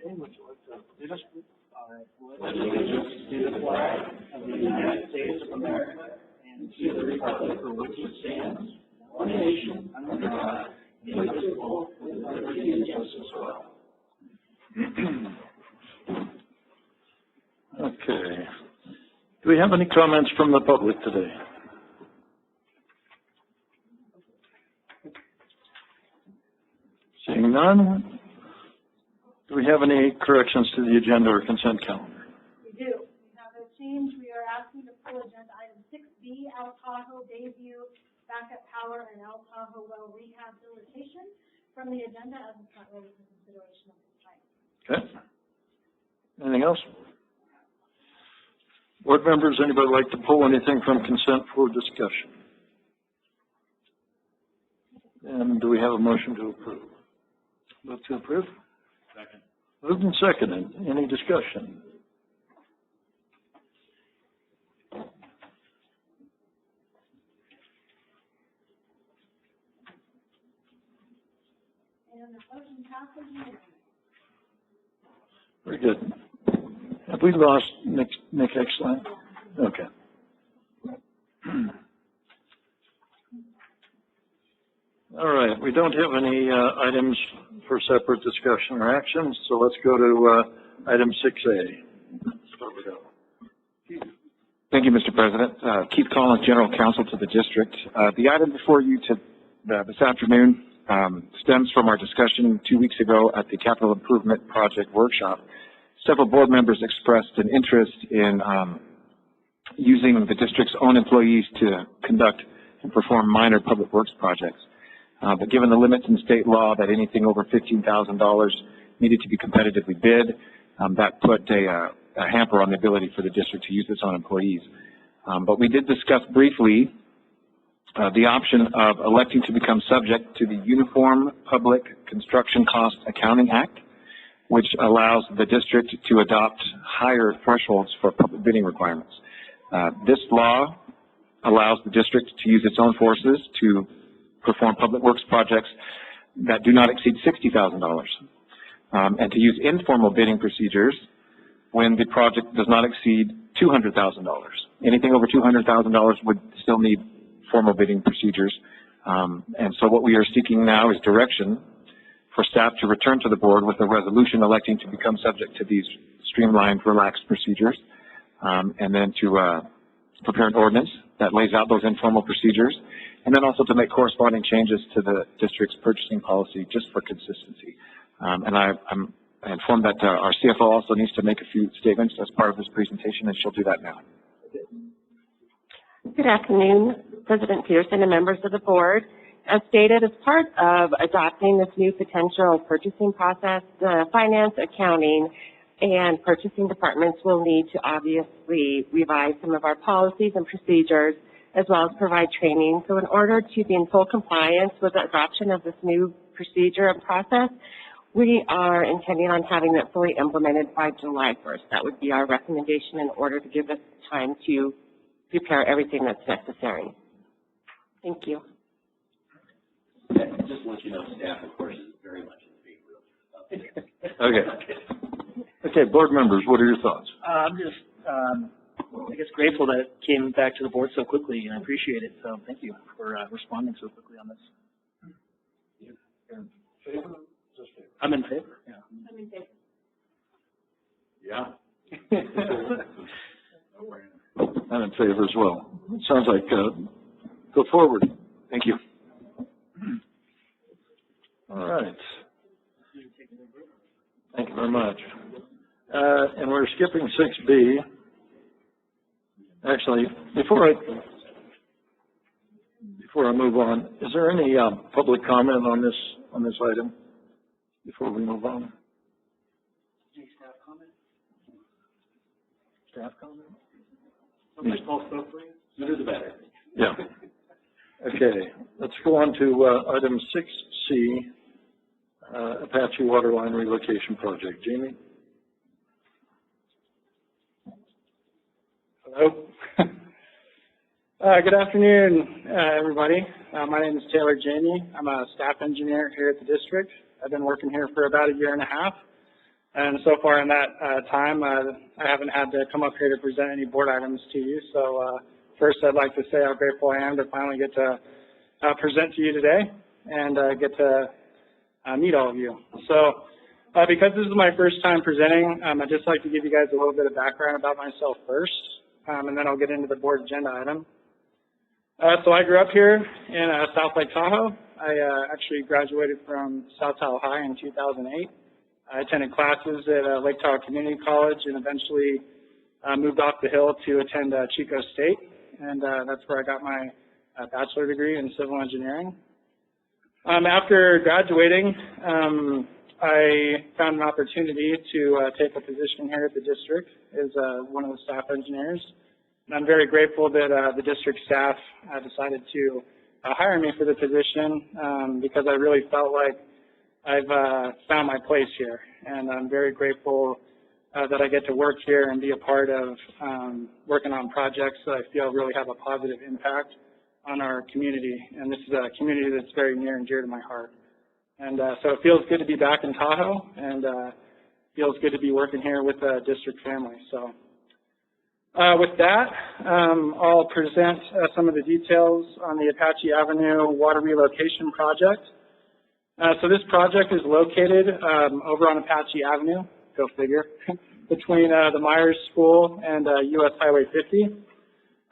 Okay, would you like to lead us? All right. Pledge allegiance to the flag of the United States of America and to the republic for which it stands, one nation under God, indivisible, with liberty and justice for all. Okay. Do we have any comments from the public today? Seeing none, do we have any corrections to the agenda or consent calendar? We do. We have a change. We are asking to pull agenda item 6B, Tahoe Bayview backup power and Tahoe well rehabilitation from the agenda as it's not ready for consideration at this time. Okay. Anything else? Board members, anybody like to pull anything from consent for discussion? And do we have a motion to approve? Move to approve. Second. Moved and seconded. Any discussion? And the motion passes unanimously. Very good. Have we lost Nick Exline? Okay. All right. We don't have any items for separate discussion or action, so let's go to item 6A. Start with that. Thank you, Mr. President. Keith Collins, General Counsel to the District. The item before you this afternoon stems from our discussion 2 weeks ago at the Capital Improvement Project Workshop. Several board members expressed an interest in using the district's own employees to conduct and perform minor public works projects. But given the limits in state law that anything over $15,000 needed to be competitively bid, that put a hamper on the ability for the district to use its own employees. But we did discuss briefly the option of electing to become subject to the Uniform Public Construction Cost Accounting Act, which allows the district to adopt higher thresholds for public bidding requirements. This law allows the district to use its own forces to perform public works projects that do not exceed $60,000, and to use informal bidding procedures when the project does not exceed $200,000. Anything over $200,000 would still need formal bidding procedures. And so what we are seeking now is direction for staff to return to the board with a resolution electing to become subject to these streamlined, relaxed procedures, and then to prepare an ordinance that lays out those informal procedures, and then also to make corresponding changes to the district's purchasing policy just for consistency. And I'm informed that our CFO also needs to make a few statements as part of this presentation, and she'll do that now. Good afternoon, President Pearson and members of the board. As stated, as part of adopting this new potential purchasing process, the finance, accounting, and purchasing departments will need to obviously revise some of our policies and procedures, as well as provide training. So in order to be in full compliance with the adoption of this new procedure and process, we are intending on having that fully implemented by July 1st. That would be our recommendation in order to give us time to prepare everything that's necessary. Thank you. Just to let you know, staff, of course, is very much in favor of this. Okay. Okay, board members, what are your thoughts? I'm just, I guess, grateful that it came back to the board so quickly, and I appreciate it. So thank you for responding so quickly on this. You're in favor? Just favor? I'm in favor. Yeah. I'm in favor. Yeah. I'm in favor as well. It sounds like go forward. Thank you. All right. Thank you very much. And we're skipping 6B. Actually, before I move on, is there any public comment on this item before we move on? Any staff comment? Staff comment? Somebody call spoke, please. Sooner the better. Yeah. Okay. Let's go on to item 6C, Apache Waterline Relocation Project. Jamie? Hello. Good afternoon, everybody. My name is Taylor Jamie. I'm a staff engineer here at the district. I've been working here for about a year and a half. And so far in that time, I haven't had to come up here to present any board items to you. So first, I'd like to say how grateful I am to finally get to present to you today and get to meet all of you. So because this is my first time presenting, I'd just like to give you guys a little bit of background about myself first, and then I'll get into the board agenda item. So I grew up here in South Lake Tahoe. I actually graduated from South Tahoe High in 2008. I attended classes at Lake Tahoe Community College and eventually moved off the hill to attend Chico State, and that's where I got my bachelor degree in civil engineering. After graduating, I found an opportunity to take a position here at the district as one of the staff engineers. And I'm very grateful that the district staff decided to hire me for the position because I really felt like I've found my place here. And I'm very grateful that I get to work here and be a part of working on projects that I feel really have a positive impact on our community. And this is a community that's very near and dear to my heart. And so it feels good to be back in Tahoe, and feels good to be working here with the district family. So with that, I'll present some of the details on the Apache Avenue water relocation project. So this project is located over on Apache Avenue, go figure, between the Myers School and US Highway 50.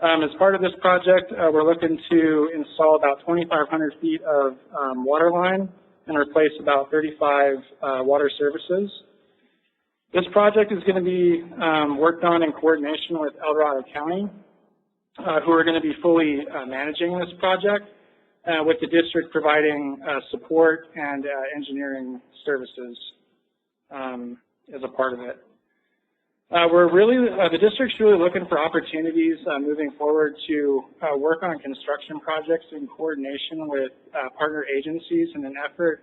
As part of this project, we're looking to install about 2,500 feet of water line and replace about 35 water services. This project is going to be worked on in coordination with El Dorado County, who are going to be fully managing this project, with the district providing support and engineering services as a part of it. The district's really looking for opportunities moving forward to work on construction projects in coordination with partner agencies in an effort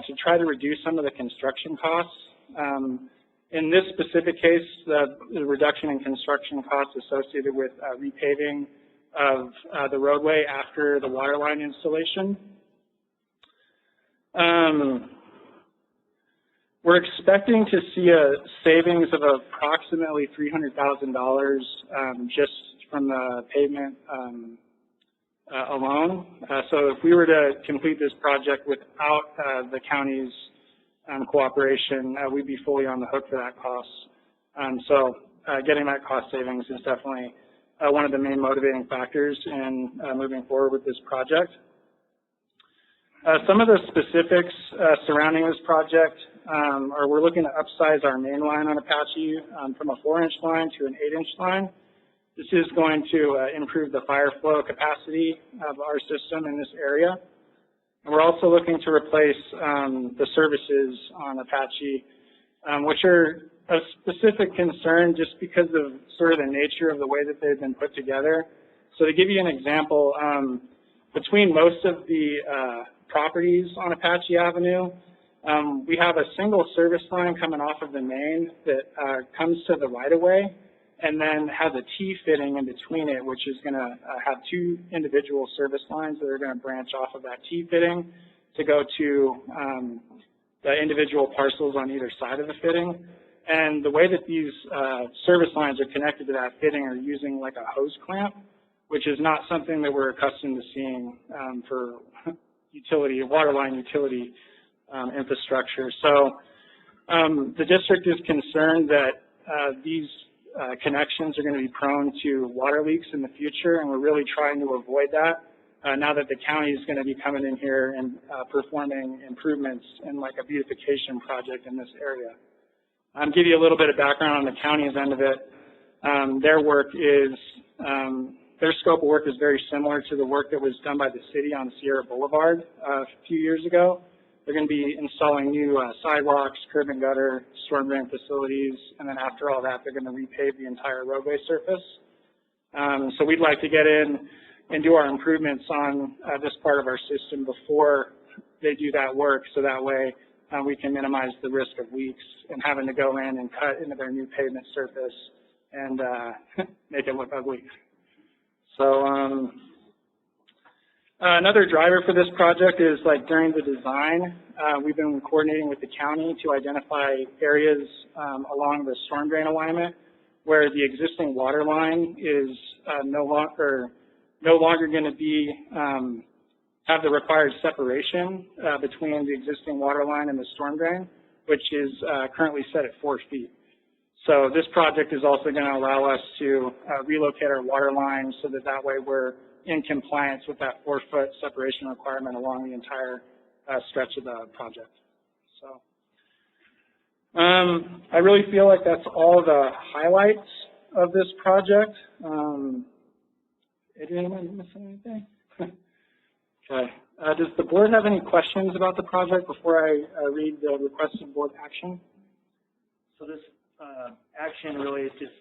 to try to reduce some of the construction costs. In this specific case, the reduction in construction costs associated with repaving of the roadway after the water line installation. We're expecting to see a savings of approximately $300,000 just from the pavement alone. So if we were to complete this project without the county's cooperation, we'd be fully on the hook for that cost. So getting that cost savings is definitely one of the main motivating factors in moving forward with this project. Some of the specifics surrounding this project are we're looking to upsize our main line on Apache from a 4-inch line to an 8-inch line. This is going to improve the fire flow capacity of our system in this area. And we're also looking to replace the services on Apache, which are a specific concern just because of sort of the nature of the way that they've been put together. So to give you an example, between most of the properties on Apache Avenue, we have a single service line coming off of the main that comes to the right-of-way and then has a T-fitting in between it, which is going to have 2 individual service lines that are going to branch off of that T-fitting to go to the individual parcels on either side of the fitting. And the way that these service lines are connected to that fitting are using like a hose clamp, which is not something that we're accustomed to seeing for utility, water line utility infrastructure. So the district is concerned that these connections are going to be prone to water leaks in the future, and we're really trying to avoid that now that the county is going to be coming in here and performing improvements in like a beautification project in this area. I'll give you a little bit of background on the county's end of it. Their work is, their scope of work is very similar to the work that was done by the city on Sierra Boulevard a few years ago. They're going to be installing new sidewalks, curb and gutter, storm drain facilities, and then after all that, they're going to repave the entire roadway surface. So we'd like to get in and do our improvements on this part of our system before they do that work, so that way we can minimize the risk of leaks and having to go in and cut into their new pavement surface and make it look ugly. So Another driver for this project is like during the design, we've been coordinating with the county to identify areas along the storm drain alignment where the existing water line is no longer going to be have the required separation between the existing water line and the storm drain, which is currently set at 4 feet. So this project is also going to allow us to relocate our water line so that way we're in compliance with that 4-foot separation requirement along the entire stretch of the project. So I really feel like that's all the highlights of this project. Adrian, am I missing anything? Okay. Does the board have any questions about the project before I read the requested board action? So this action really is just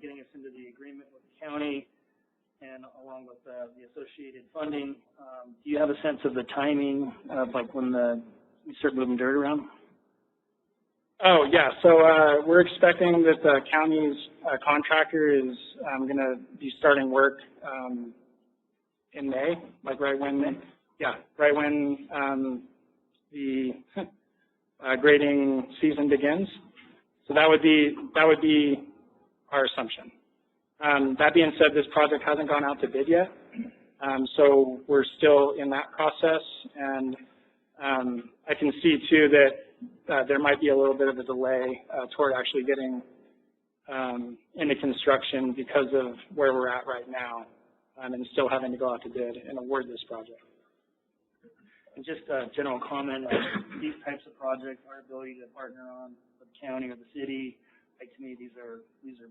getting us into the agreement with the county and along with the associated funding. Do you have a sense of the timing of like when we start moving dirt around? Oh, yeah. So we're expecting that the county's contractor is going to be starting work in May, like right when, right when the grading season begins. So that would be our assumption. That being said, this project hasn't gone out to bid yet, so we're still in that process, and I can see too that there might be a little bit of a delay toward actually getting into construction because of where we're at right now, and still having to go out to bid and award this project. And just a general comment, these types of projects, our ability to partner on with the county or the city, like to me, these are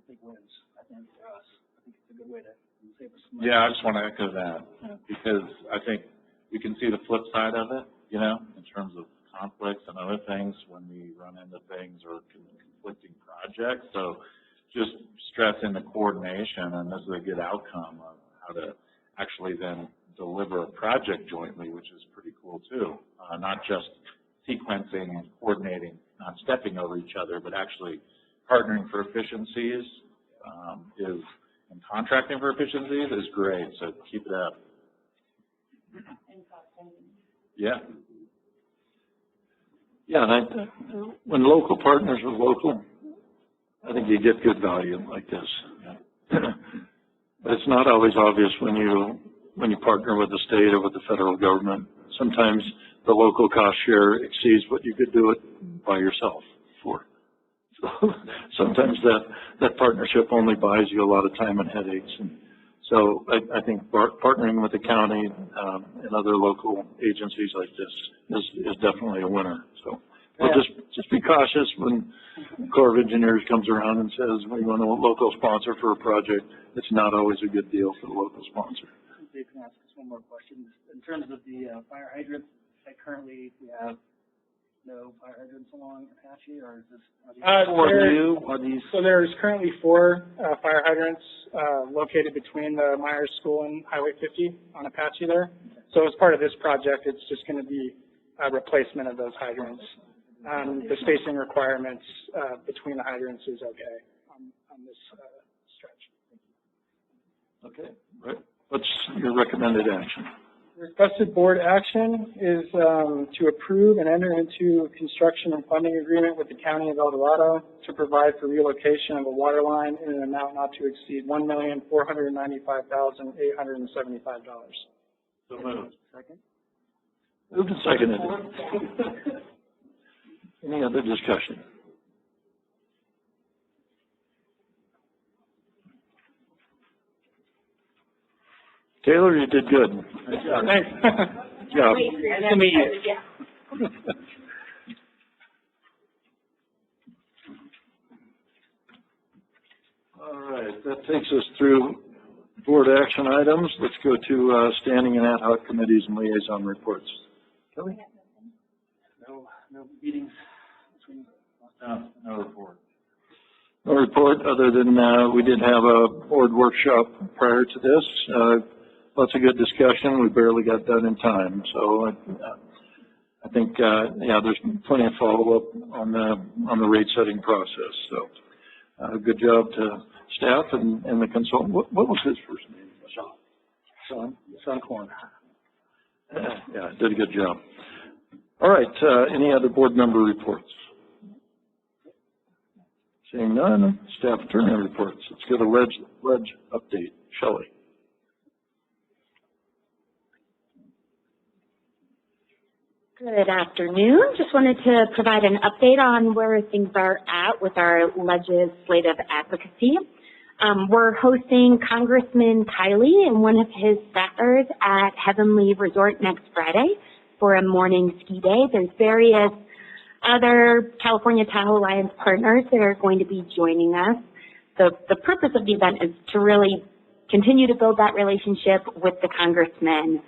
big wins, I think, for us. I think it's a good way to save us some money. Yeah, I just want to echo that because I think we can see the flip side of it, you know, in terms of conflicts and other things when we run into things or conflicting projects. So just stressing the coordination, and this is a good outcome of how to actually then deliver a project jointly, which is pretty cool too. Not just sequencing and coordinating, not stepping over each other, but actually partnering for efficiencies and contracting for efficiencies is great. So keep it up. Yeah. Yeah, and when local partners are local, I think you get good value like this. But it's not always obvious when you partner with the state or with the federal government. Sometimes the local cost share exceeds what you could do it by yourself for. So sometimes that partnership only buys you a lot of time and headaches. And so I think partnering with the county and other local agencies like this is definitely a winner. So we'll just be cautious when the Corps of Engineers comes around and says we want a local sponsor for a project. It's not always a good deal for the local sponsor. You can ask us one more question. In terms of the fire hydrants, currently we have no fire hydrants along Apache, or is this are these? So there's currently 4 fire hydrants located between the Myers School and Highway 50 on Apache there. So as part of this project, it's just going to be a replacement of those hydrants. The spacing requirements between the hydrants is okay on this stretch. Okay, right. What's your recommended action? Requested board action is to approve and enter into construction and funding agreement with the County of El Dorado to provide for relocation of a water line in an amount not to exceed $1,495,875. So moved. Second? Moved and seconded. Any other discussion? Taylor, you did good. Thanks. Good job. Nice to meet you. All right, that takes us through board action items. Let's go to standing and ad hoc committees and liaison reports. Kelly? No meetings between No report. No report other than we did have a board workshop prior to this. Lots of good discussion. We barely got done in time. So I think, there's plenty of follow-up on the rate setting process. So good job to staff and the consultant. What was his first name? Sean Corn. Yeah, did a good job. All right, any other board member reports? Seeing none, staff attorney reports. Let's get a ledge update. Shelley. Good afternoon. Just wanted to provide an update on where things are at with our legislative advocacy. We're hosting Congressman Kiley and one of his staffers at Heavenly Resort next Friday for a morning ski day. There's various other California Tahoe Alliance partners that are going to be joining us. The purpose of the event is to really continue to build that relationship with the congressman.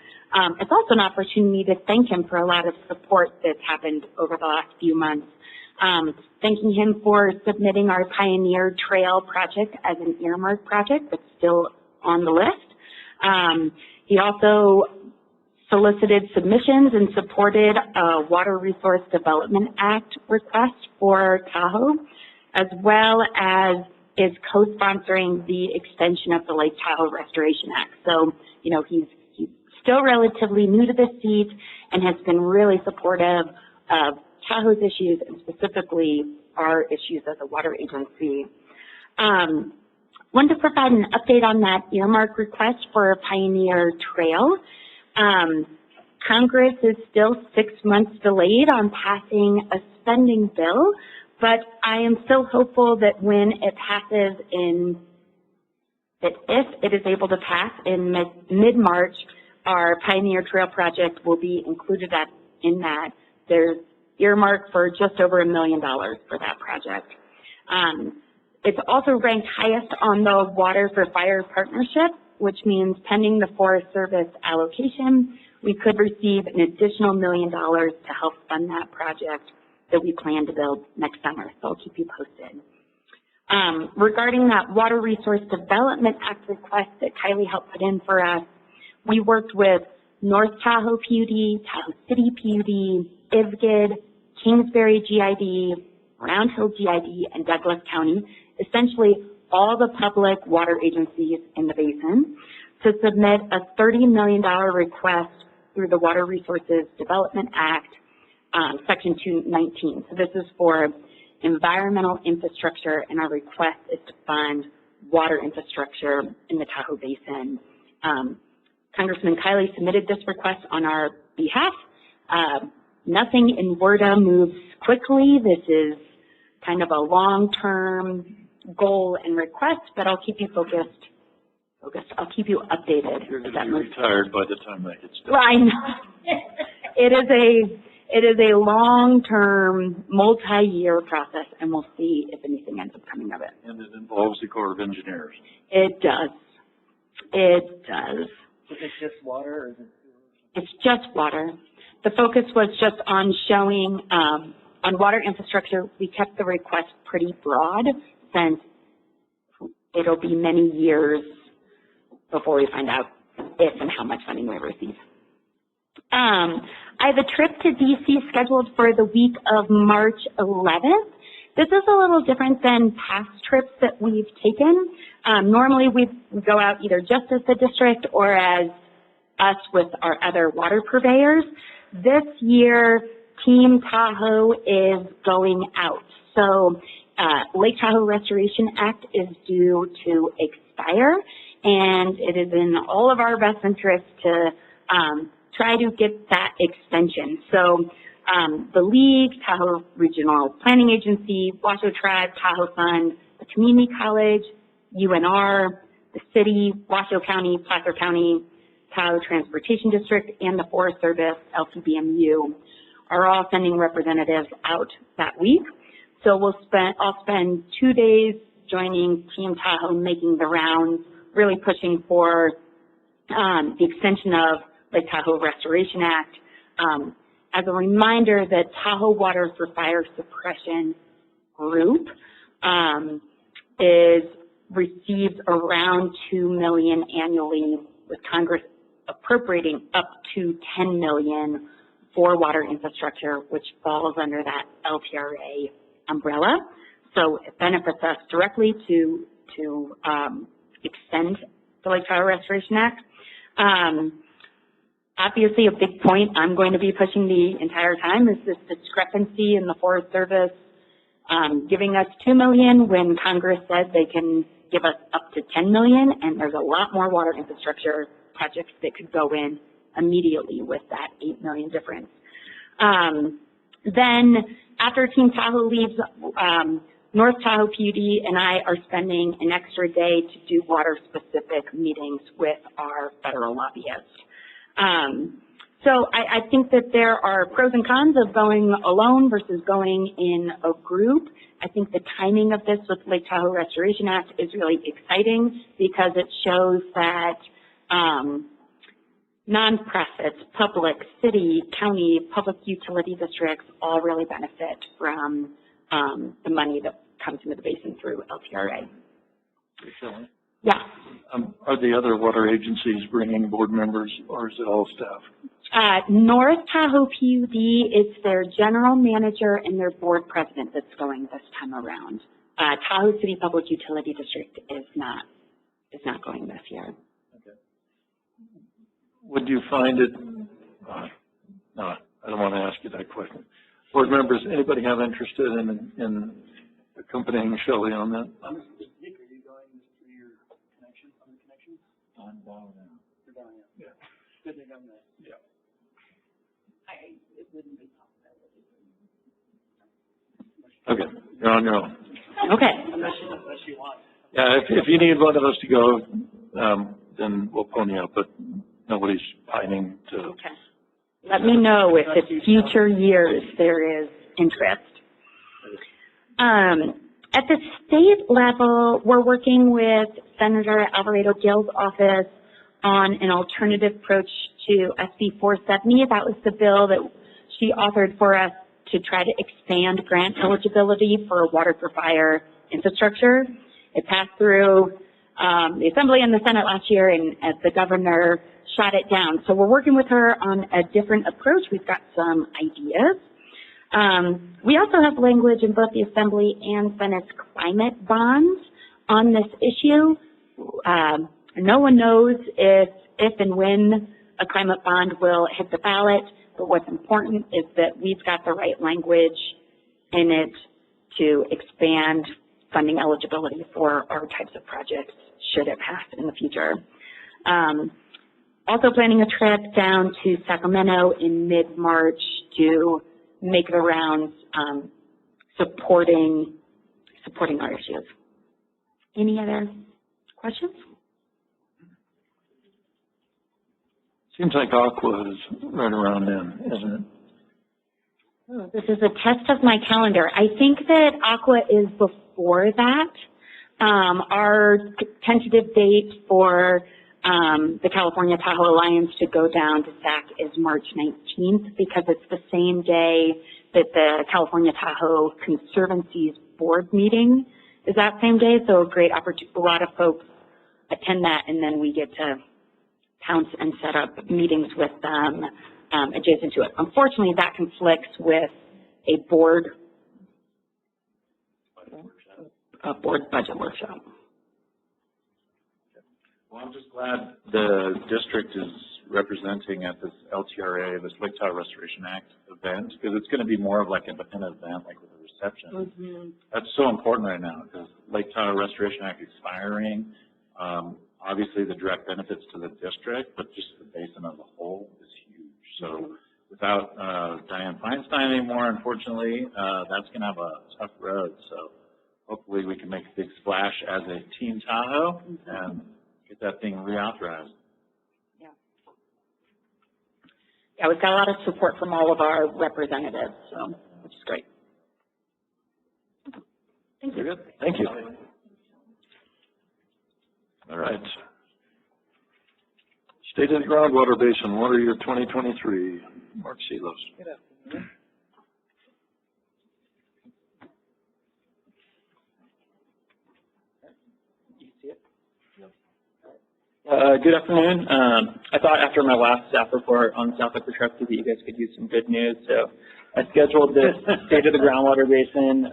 It's also an opportunity to thank him for a lot of support that's happened over the last few months. Thanking him for submitting our Pioneer Trail project as an earmark project that's still on the list. He also solicited submissions and supported a Water Resource Development Act request for Tahoe, as well as is co-sponsoring the extension of the Lake Tahoe Restoration Act. So, you know, he's still relatively new to this seat and has been really supportive of Tahoe's issues and specifically our issues as a water agency. Wanted to provide an update on that earmark request for Pioneer Trail. Congress is still 6 months delayed on passing a spending bill, but I am still hopeful that when it passes that if it is able to pass in mid-March, our Pioneer Trail project will be included in that. There's earmarked for just over $1 million for that project. It's also ranked highest on the Water for Fire Partnership, which means pending the Forest Service allocation, we could receive an additional $1 million to help fund that project that we plan to build next summer. So I'll keep you posted. Regarding that Water Resource Development Act request that Kylie helped put in for us, we worked with North Tahoe PUD, Tahoe City PUD, IVGID, Kingsbury GID, Round Hill GID, and Douglas County, essentially all the public water agencies in the basin, to submit a $30 million request through the Water Resources Development Act, Section 219. So this is for environmental infrastructure, and our request is to fund water infrastructure in the Tahoe Basin. Congressman Kiley submitted this request on our behalf. Nothing in WRDA moves quickly. This is kind of a long-term goal and request, but I'll keep you focused. I'll keep you updated. You're going to be retired by the time that gets done. Well, I know. It is a long-term, multi-year process, and we'll see if anything ends up coming of it. And it involves the Corps of Engineers. It does. It does. Is it just water, or is it? It's just water. The focus was just on showing, on water infrastructure, we kept the request pretty broad since it'll be many years before we find out if and how much funding we receive. I have a trip to DC scheduled for the week of March 11th. This is a little different than past trips that we've taken. Normally we go out either just as the district or as us with our other water purveyors. This year, Team Tahoe is going out. So Lake Tahoe Restoration Act is due to expire, and it is in all of our best interest to try to get that extension. So the League, Tahoe Regional Planning Agency, Washoe Tribe, Tahoe Fund, the Community College, UNR, the city, Washoe County, Placer County, Tahoe Transportation District, and the Forest Service, LTBMU, are all sending representatives out that week. So I'll spend 2 days joining Team Tahoe, making the rounds, really pushing for the extension of Lake Tahoe Restoration Act. As a reminder, the Tahoe Water for Fire Suppression Group receives around $2 million annually, with Congress appropriating up to $10 million for water infrastructure, which falls under that LTRA umbrella. So it benefits us directly to extend the Lake Tahoe Restoration Act. obviously a big point I'm going to be pushing the entire time is this discrepancy in the Forest Service giving us $2 million when Congress said they can give us up to $10 million, and there's a lot more water infrastructure projects that could go in immediately with that $8 million difference. Then after Team Tahoe leaves, North Tahoe PUD and I are spending an extra day to do water-specific meetings with our federal lobbyists. So I think that there are pros and cons of going alone versus going in a group. I think the timing of this with Lake Tahoe Restoration Act is really exciting because it shows that nonprofits, public, city, county, public utility districts all really benefit from the money that comes into the basin through LTRA. Yeah. Are the other water agencies bringing board members, or is it all staff? North Tahoe PUD is their general manager and their board president that's going this time around. Tahoe City Public Utility District is not going this year. Okay. Would you find it? No, I don't want to ask you that question. Board members, anybody have interest in accompanying Shelley on that? I'm down now. You're down, yeah. Good thing I'm there. Yeah. It wouldn't be. Okay, you're on your own. Okay. Unless you want. Yeah, if you need one of us to go, then we'll pony up, but nobody's pining to. Okay. Let me know if in future years there is interest. At the state level, we're working with Senator Alvarado Gil's office on an alternative approach to SB 470. That was the bill that she authored for us to try to expand grant eligibility for water for fire infrastructure. It passed through the Assembly and the Senate last year, and the governor shot it down. So we're working with her on a different approach. We've got some ideas. We also have language in both the Assembly and Senate's climate bonds on this issue. No one knows if and when a climate bond will hit the ballot, but what's important is that we've got the right language in it to expand funding eligibility for our types of projects should it pass in the future. Also planning a trip down to Sacramento in mid-March to make the rounds supporting our issues. Any other questions? Seems like Aqua is right around then, isn't it? Oh, this is a test of my calendar. I think that Aqua is before that. Our tentative date for the California Tahoe Alliance to go down to SAC is March 19th because it's the same day that the California Tahoe Conservancy's board meeting is that same day. So a great opportunity, a lot of folks attend that, and then we get to pounce and set up meetings with them adjacent to it. Unfortunately, that conflicts with a board budget workshop. Well, I'm just glad the district is representing at this LTRA, this Lake Tahoe Restoration Act event, because it's going to be more of like an event, like with a reception. Mm-hmm. That's so important right now because Lake Tahoe Restoration Act expiring. Obviously, the direct benefits to the district, but just the basin as a whole is huge. So without Diane Feinstein anymore, unfortunately, that's going to have a tough road. So hopefully we can make a big splash as a Team Tahoe and get that thing reauthorized. Yeah. Yeah, we've got a lot of support from all of our representatives, so which is great. Thank you. Very good. Thank you. All right. State of the groundwater basin, water year 2023. Mark Seelos. Good afternoon. You see it? Good afternoon. I thought after my last staff report on South Lake Trustee that you guys could use some good news, so I scheduled this State of the Groundwater Basin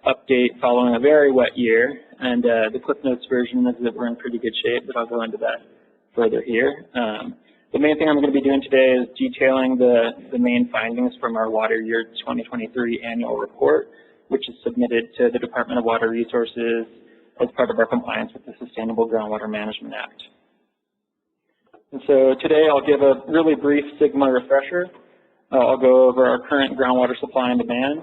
update following a very wet year, and the Cliff Notes version is that we're in pretty good shape, but I'll go into that further here. The main thing I'm going to be doing today is detailing the main findings from our Water Year 2023 annual report, which is submitted to the Department of Water Resources as part of our compliance with the Sustainable Groundwater Management Act. And so today I'll give a really brief SGMA refresher. I'll go over our current groundwater supply and demand.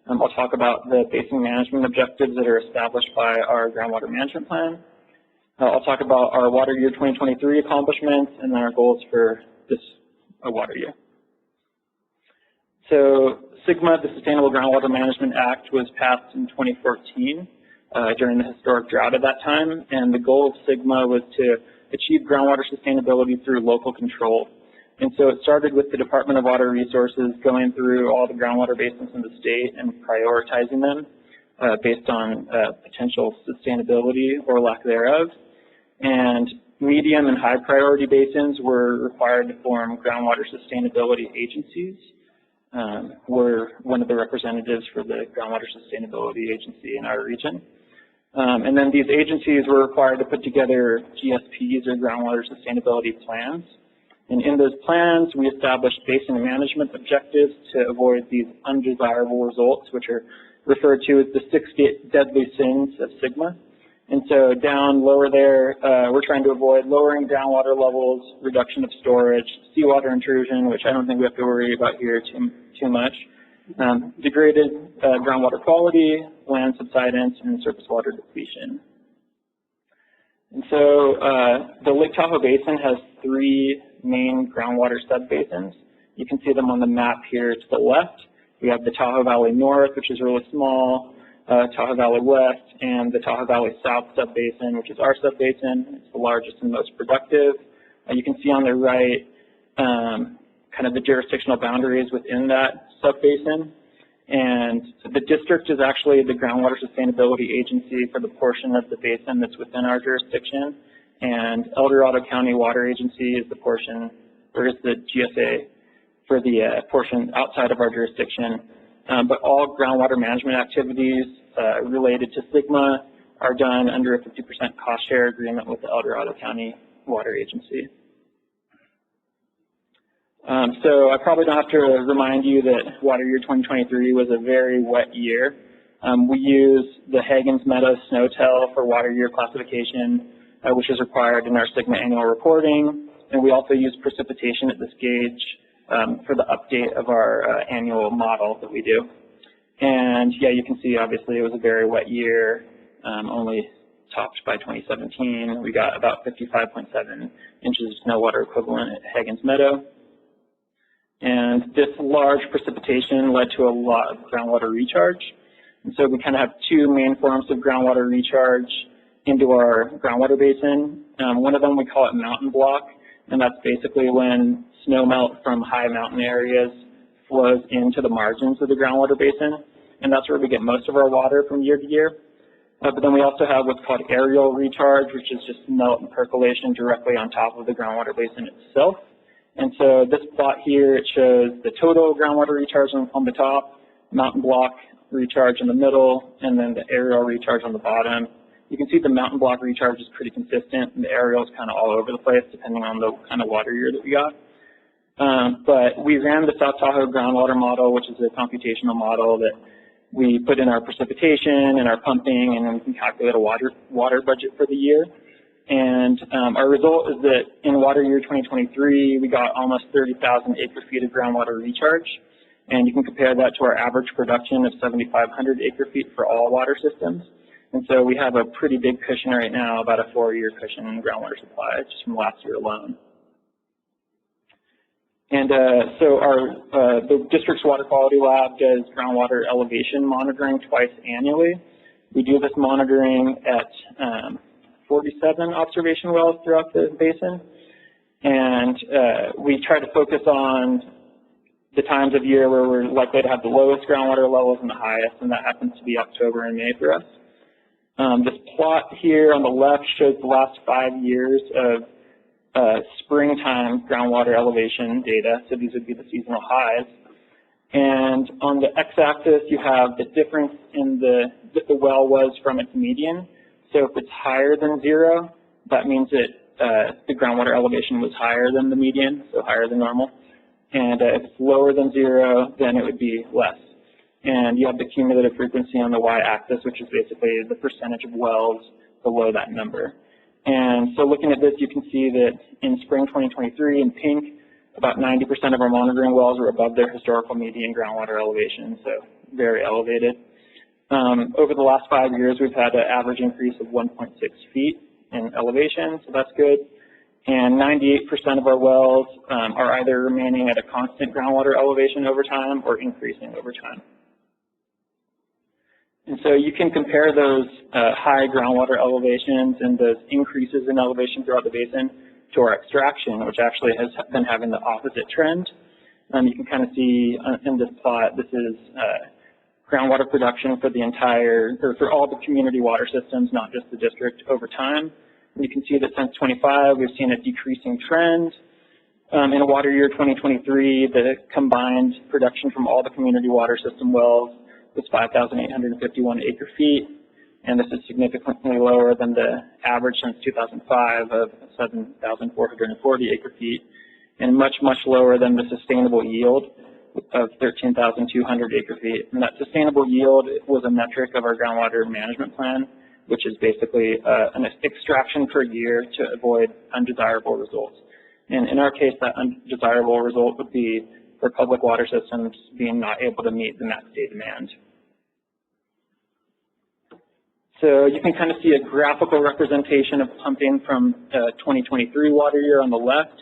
I'll talk about the basin management objectives that are established by our groundwater management plan. I'll talk about our Water Year 2023 accomplishments and then our goals for this water year. So SGMA, the Sustainable Groundwater Management Act, was passed in 2014 during the historic drought at that time, and the goal of SGMA was to achieve groundwater sustainability through local control. And so it started with the Department of Water Resources going through all the groundwater basins in the state and prioritizing them based on potential sustainability or lack thereof. And medium and high priority basins were required to form groundwater sustainability agencies. We're one of the representatives for the Groundwater Sustainability Agency in our region. And then these agencies were required to put together GSPs or groundwater sustainability plans. And in those plans, we established basin management objectives to avoid these undesirable results, which are referred to as the 6 deadly sins of SGMA. And so down lower there, we're trying to avoid lowering groundwater levels, reduction of storage, seawater intrusion, which I don't think we have to worry about here too much, degraded groundwater quality, land subsidence, and surface water depletion. And so the Lake Tahoe Basin has 3 main groundwater subbasins. You can see them on the map here to the left. We have the Tahoe Valley North, which is really small, Tahoe Valley West, and the Tahoe Valley South subbasin, which is our subbasin. It's the largest and most productive. You can see on the right kind of the jurisdictional boundaries within that subbasin. And the district is actually the groundwater sustainability agency for the portion of the basin that's within our jurisdiction. And El Dorado County Water Agency is the portion, or is the GSA for the portion outside of our jurisdiction. But all groundwater management activities related to SGMA are done under a 50% cost share agreement with the El Dorado County Water Agency. So I probably don't have to remind you that Water Year 2023 was a very wet year. We use the Hagen's Meadow snow tell for Water Year classification, which is required in our SGMA annual reporting, and we also use precipitation at this gauge for the update of our annual model that we do. And yeah, you can see obviously it was a very wet year, only topped by 2017. We got about 55.7 inches of snow water equivalent at Hagen's Meadow. And this large precipitation led to a lot of groundwater recharge. And so we kind of have 2 main forms of groundwater recharge into our groundwater basin. One of them, we call it mountain block, and that's basically when snow melt from high mountain areas flows into the margins of the groundwater basin, and that's where we get most of our water from year to year. But then we also have what's called aerial recharge, which is just melt and percolation directly on top of the groundwater basin itself. And so this plot here, it shows the total groundwater recharge on the top, mountain block recharge in the middle, and then the aerial recharge on the bottom. You can see the mountain block recharge is pretty consistent, and the aerial is kind of all over the place depending on the kind of water year that we got. But we ran the South Tahoe groundwater model, which is a computational model that we put in our precipitation and our pumping, and then we can calculate a water budget for the year. And our result is that in Water Year 2023, we got almost 30,000 acre-feet of groundwater recharge. And you can compare that to our average production of 7,500 acre-feet for all water systems. And so we have a pretty big cushion right now, about a 4-year cushion in groundwater supply just from last year alone. And so the district's water quality lab does groundwater elevation monitoring twice annually. We do this monitoring at 47 observation wells throughout the basin. And we try to focus on the times of year where we're likely to have the lowest groundwater levels and the highest, and that happens to be October and May for us. This plot here on the left shows the last 5 years of springtime groundwater elevation data, so these would be the seasonal highs. And on the x-axis, you have the difference in that the well was from its median. So if it's higher than 0, that means that the groundwater elevation was higher than the median, so higher than normal. And if it's lower than 0, then it would be less. And you have the cumulative frequency on the y-axis, which is basically the percentage of wells below that number. And so looking at this, you can see that in spring 2023 in pink, about 90% of our monitoring wells were above their historical median groundwater elevation, so very elevated. Over the last 5 years, we've had an average increase of 1.6 feet in elevation, so that's good. And 98% of our wells are either remaining at a constant groundwater elevation over time or increasing over time. And so you can compare those high groundwater elevations and those increases in elevation throughout the basin to our extraction, which actually has been having the opposite trend. You can kind of see in this plot, this is groundwater production for the entire, or for all the community water systems, not just the district, over time. And you can see that since 25, we've seen a decreasing trend. In a water year 2023, the combined production from all the community water system wells was 5,851 acre-feet, and this is significantly lower than the average since 2005 of 7,440 acre-feet, and much, much lower than the sustainable yield of 13,200 acre-feet. And that sustainable yield was a metric of our groundwater management plan, which is basically an extraction per year to avoid undesirable results. And in our case, that undesirable result would be for public water systems being not able to meet the max day demand. So you can kind of see a graphical representation of pumping from 2023 water year on the left.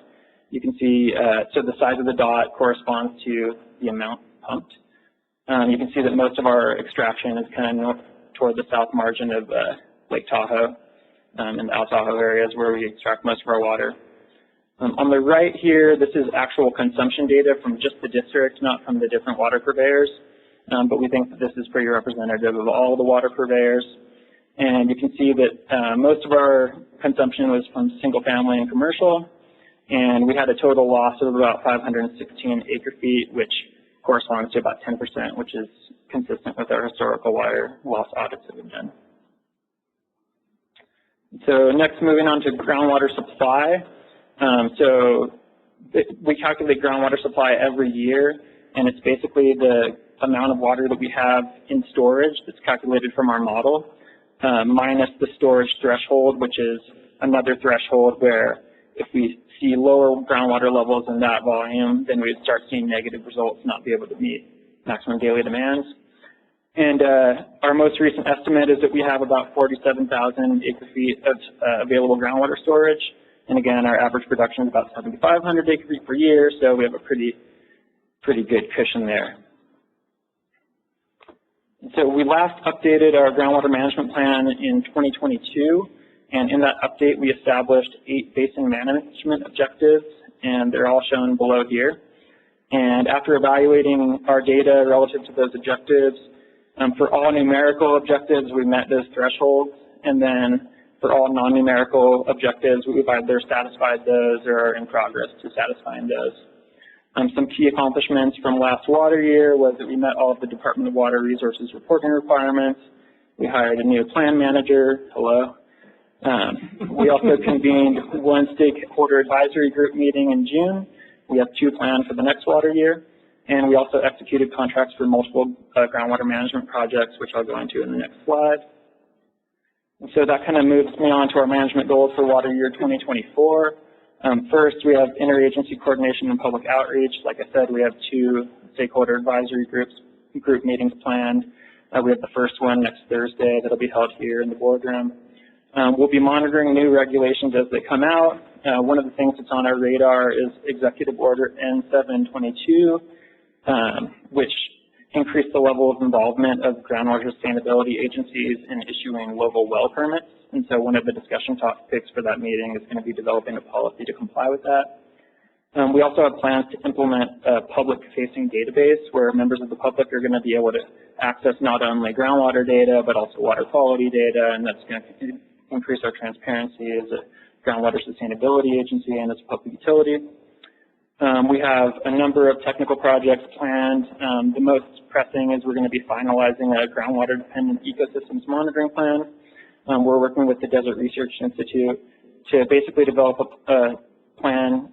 You can see, so the size of the dot corresponds to the amount pumped. You can see that most of our extraction is kind of north toward the south margin of Lake Tahoe and the Al Tahoe areas where we extract most of our water. On the right here, this is actual consumption data from just the district, not from the different water purveyors, but we think that this is pretty representative of all the water purveyors. And you can see that most of our consumption was from single family and commercial, and we had a total loss of about 516 acre-feet, which corresponds to about 10%, which is consistent with our historical water loss audits that we've done. So next, moving on to groundwater supply. So we calculate groundwater supply every year, and it's basically the amount of water that we have in storage that's calculated from our model, minus the storage threshold, which is another threshold where if we see lower groundwater levels in that volume, then we would start seeing negative results, not be able to meet maximum daily demands. And our most recent estimate is that we have about 47,000 acre-feet of available groundwater storage. And again, our average production is about 7,500 acre-feet per year, so we have a pretty good cushion there. So we last updated our groundwater management plan in 2022, and in that update we established 8 basin management objectives, and they're all shown below here. And after evaluating our data relative to those objectives, for all numerical objectives we met those thresholds, and then for all non-numerical objectives, we've either satisfied those or are in progress to satisfying those. Some key accomplishments from last water year was that we met all of the Department of Water Resources reporting requirements. We hired a new plan manager. Hello. We also convened 1 stakeholder advisory group meeting in June. We have 2 planned for the next water year. And we also executed contracts for multiple groundwater management projects, which I'll go into in the next slide. And so that kind of moves me on to our management goals for water year 2024. First, we have interagency coordination and public outreach. Like I said, we have 2 stakeholder advisory group meetings planned. We have the first one next Thursday that'll be held here in the boardroom. We'll be monitoring new regulations as they come out. One of the things that's on our radar is Executive Order N722, which increased the level of involvement of groundwater sustainability agencies in issuing local well permits. And so one of the discussion topics for that meeting is going to be developing a policy to comply with that. We also have plans to implement a public-facing database where members of the public are going to be able to access not only groundwater data, but also water quality data, and that's going to increase our transparency as a groundwater sustainability agency and as a public utility. We have a number of technical projects planned. The most pressing is we're going to be finalizing a groundwater-dependent ecosystems monitoring plan. We're working with the Desert Research Institute to basically develop a plan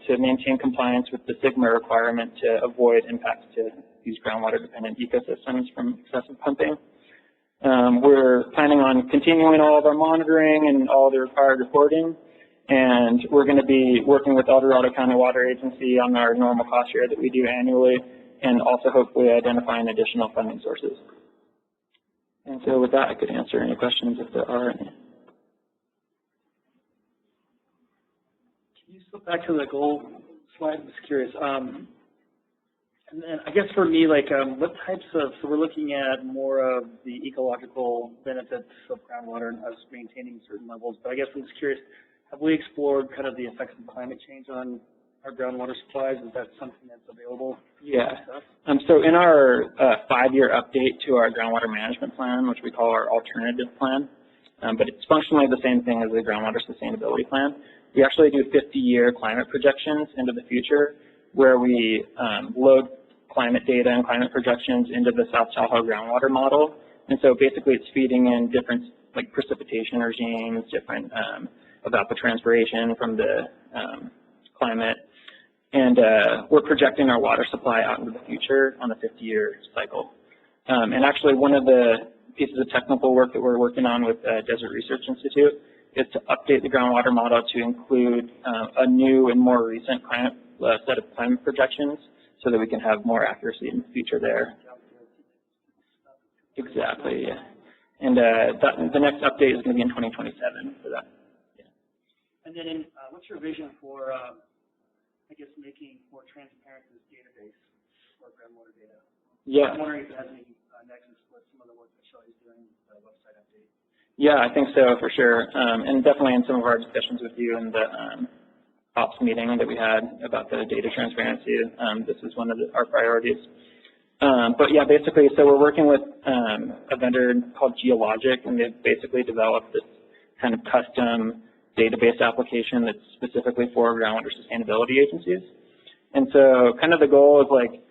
to maintain compliance with the SGMA requirement to avoid impacts to these groundwater-dependent ecosystems from excessive pumping. We're planning on continuing all of our monitoring and all the required reporting, and we're going to be working with El Dorado County Water Agency on our normal cost share that we do annually, and also hopefully identifying additional funding sources. And so with that, I could answer any questions if there are any. Can you flip back to the goal slide? I'm just curious. And then I guess for me, like, what types of, so we're looking at more of the ecological benefits of groundwater and us maintaining certain levels, but I guess I'm just curious, have we explored kind of the effects of climate change on our groundwater supplies? Is that something that's available? Yeah. So in our 5-year update to our groundwater management plan, which we call our alternative plan, but it's functionally the same thing as the groundwater sustainability plan, we actually do 50-year climate projections into the future where we load climate data and climate projections into the South Tahoe groundwater model. And so basically it's feeding in different like precipitation regimes, different evapotranspiration from the climate. And we're projecting our water supply out into the future on a 50-year cycle. And actually one of the pieces of technical work that we're working on with Desert Research Institute is to update the groundwater model to include a new and more recent climate, set of climate projections so that we can have more accuracy in the future there. Exactly, yeah. And the next update is going to be in 2027 for that. Yeah. And then what's your vision for, I guess, making more transparent this database for groundwater data? Yeah. I'm wondering if it has any nexus with some of the work that Shelley's doing, the website update. Yeah, I think so, for sure. And definitely in some of our discussions with you in the ops meeting that we had about the data transparency, this is one of our priorities. But yeah, basically, so we're working with a vendor called Geologic, and they've basically developed this kind of custom database application that's specifically for groundwater sustainability agencies. And so kind of the goal is like,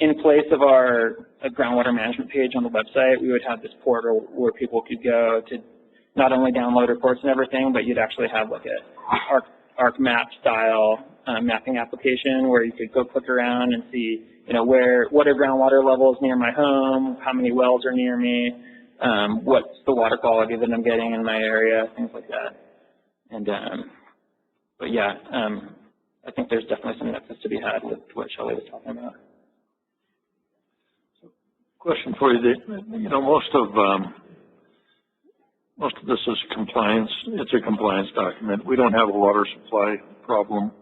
in place of our groundwater management page on the website, we would have this portal where people could go to not only download reports and everything, but you'd actually have like a ArcMap style mapping application where you could go click around and see, you know, what are groundwater levels near my home, how many wells are near me, what's the water quality that I'm getting in my area, things like that. And but yeah, I think there's definitely some nexus to be had with what Shelley was talking about. Question for you. You know, most of this is compliance. It's a compliance document. We don't have a water supply problem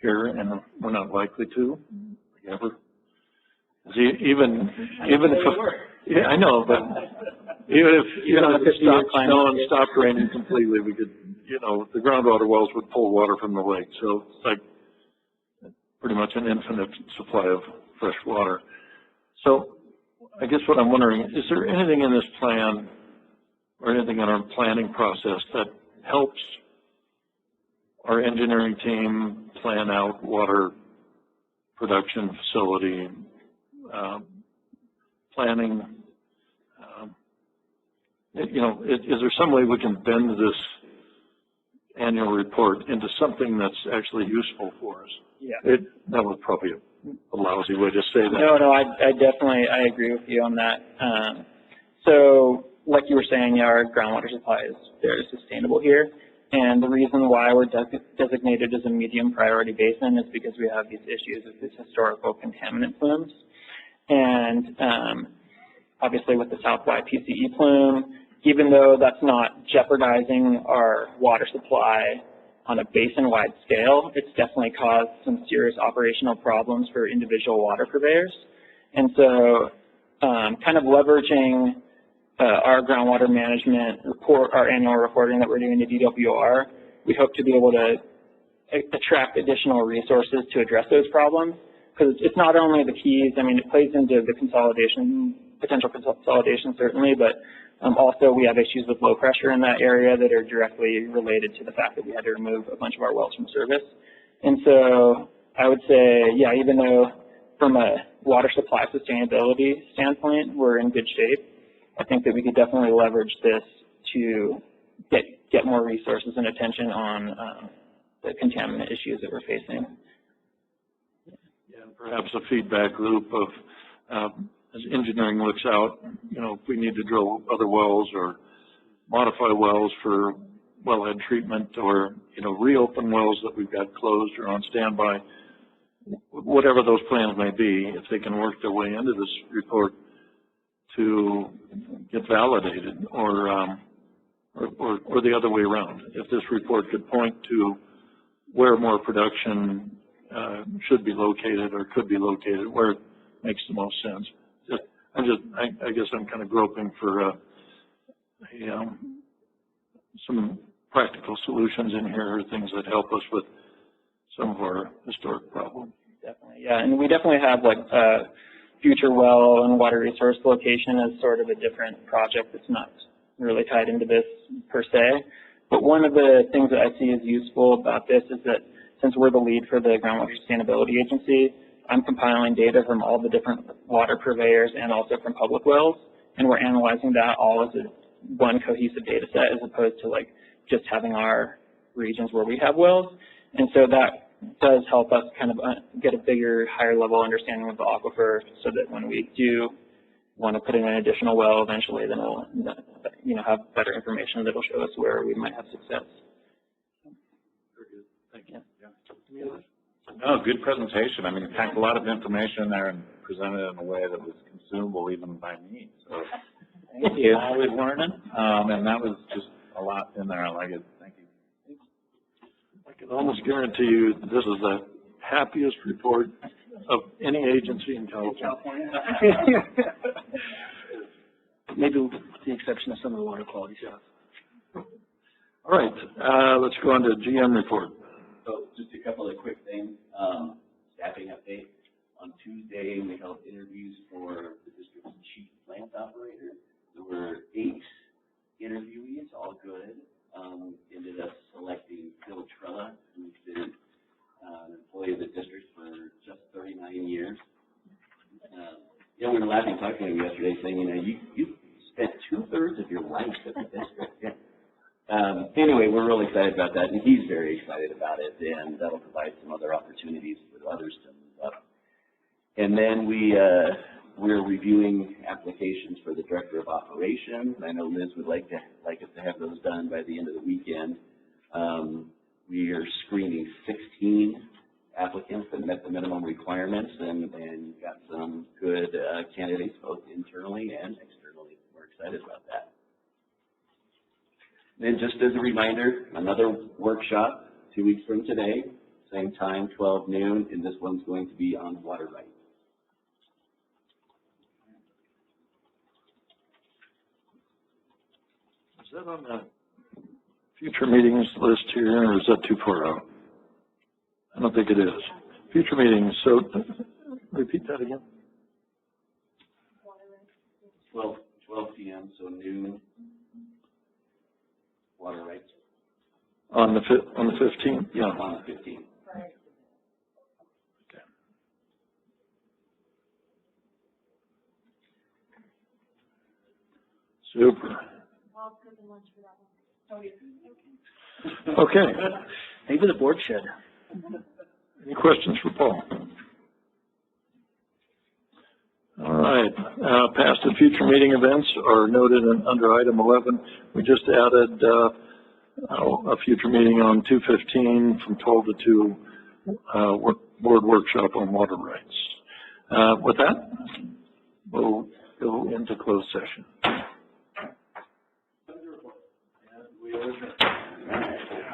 here, and we're not likely to ever. Even if yeah, I know, but even if it stopped snowing, stopped raining completely, we could, you know, the groundwater wells would pull water from the lake. So it's like pretty much an infinite supply of fresh water. So I guess what I'm wondering, is there anything in this plan or anything in our planning process that helps our engineering team plan out water production facility planning? You know, is there some way we can bend this annual report into something that's actually useful for us? Yeah. That was probably a lousy way to say that. No, I definitely, I agree with you on that. So, like you were saying, yeah, our groundwater supply is very sustainable here. And the reason why we're designated as a medium priority basin is because we have these issues with these historical contaminant plumes. And obviously with the South Y PCE plume, even though that's not jeopardizing our water supply on a basin-wide scale, it's definitely caused some serious operational problems for individual water purveyors. And so kind of leveraging our groundwater management report, our annual reporting that we're doing to DWR, we hope to be able to attract additional resources to address those problems. Because it's not only the keys, I mean, it plays into the consolidation, potential consolidation certainly, but also we have issues with low pressure in that area that are directly related to the fact that we had to remove a bunch of our wells from service. And so I would say, yeah, even though from a water supply sustainability standpoint, we're in good shape, I think that we could definitely leverage this to get more resources and attention on the contaminant issues that we're facing. Yeah, and perhaps a feedback loop of, as engineering looks out, you know, if we need to drill other wells or modify wells for wellhead treatment, or, you know, reopen wells that we've got closed or on standby, whatever those plans may be, if they can work their way into this report to get validated, or the other way around. If this report could point to where more production should be located or could be located, where it makes the most sense. I guess I'm kind of groping for some practical solutions in here, things that help us with some of our historic problems. Definitely, yeah, and we definitely have like future well and water resource location as sort of a different project that's not really tied into this per se. But one of the things that I see as useful about this is that since we're the lead for the Groundwater Sustainability Agency, I'm compiling data from all the different water purveyors and also from public wells, and we're analyzing that all as one cohesive data set as opposed to like just having our regions where we have wells. And so that does help us kind of get a bigger, higher level understanding of the aquifer, so that when we do want to put in an additional well eventually, then we'll, you know, have better information that'll show us where we might have success. Very good. Thank you. Yeah. No, good presentation. I mean, it packed a lot of information in there and presented it in a way that was consumable even by me. So thank you. Always learning. And that was just a lot in there. I like it. Thank you. I can almost guarantee you this is the happiest report of any agency in California. Maybe with the exception of some of the water quality stuff. All right, let's go on to GM report. So just a couple of quick things. Staffing update. On Tuesday, we held interviews for the district's chief plant operator. There were 8 interviewees, all good. Ended up selecting Phil Trella, who's been an employee of the district for just 39 years. You know, we were laughing talking to him yesterday, saying, you know, you spent 2/3 of your life at the district. Yeah. Anyway, we're really excited about that, and he's very excited about it, and that'll provide some other opportunities for others to move up. And then we're reviewing applications for the director of operations. I know Liz would like us to have those done by the end of the weekend. We are screening 16 applicants that met the minimum requirements, and got some good candidates both internally and externally. We're excited about that. Then just as a reminder, another workshop 2 weeks from today, same time, 12 noon, and this one's going to be on water rights. Is that on the future meetings list here, or is that too far out? I don't think it is. Future meetings, so repeat that again. 12 p.m., so noon, water rights. On the 15th? Yeah, on the 15th. Right. Okay. Super. I'll cook and lunch for that one. Oh, yeah. Okay. Maybe the board should. Any questions for Paul? All right. Past and future meeting events are noted under item 11. We just added a future meeting on 2/15 from 12 to 2, board workshop on water rights. With that, we'll go into closed session.